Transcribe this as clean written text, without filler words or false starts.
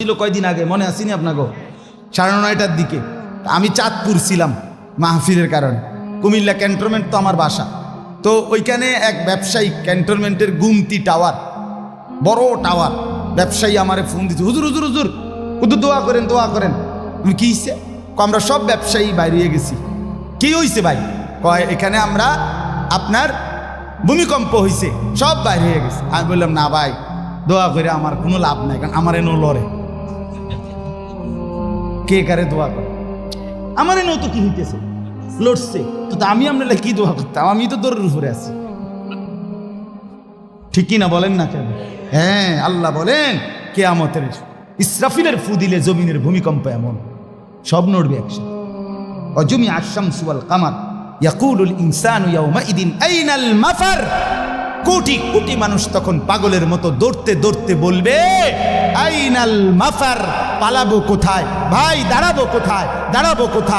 হয়েছিল কয়দিন আগে, মনে আসেনি আপনাকে? 9:30টার দিকে আমি চাঁদপুর ছিলাম মাহফিলের কারণে। কুমিল্লা ক্যান্টনমেন্ট তো আমার বাসা, তো ওইখানে এক ব্যবসায়ী ক্যান্টনমেন্টের গুমতি টাওয়ার, বড় টাওয়ার, ব্যবসায়ী আমারে ফোন দিচ্ছে, হুজুর হুজুর হুজুর হুজুর দোয়া করেন দোয়া করেন। কি হয়েছে? আমরা সব ব্যবসায়ী বাইরে গেছি। কি হয়েছে ভাই? কয় এখানে আমরা আপনার ভূমিকম্প হয়েছে, সব বাইরে হয়ে গেছে। আমি বললাম না ভাই, দোয়া করে আমার কোনো লাভ নাই, কারণ আমার এনো লড়ে, কে কারে দোয়া করে? আমার এনো তো কি হইতেছে, লড়ছে তো আমি আপনার কি দোয়া করতাম? আমি তো দৌড়ের উপরে আছি, ঠিক কি না বলেন না কেন? হ্যাঁ, আল্লাহ বলেন কিয়ামতের ইসরাফিলের ফু দিলে জমিনের ভূমিকম্প এমন সব নড়বে একসাথে। অজমি আশ-শামসু ওয়াল কামার ইয়াকুলুল ইনসানু ইয়াউমাইদিন আইনাল মাফার। কোটি কোটি মানুষ তখন পাগলের মতো দৌড়তে দৌড়তে বলবে আইনাল মাফার, পালাবো কোথায় ভাই, দাঁড়াবো কোথায়, দাঁড়াবো কোথায়?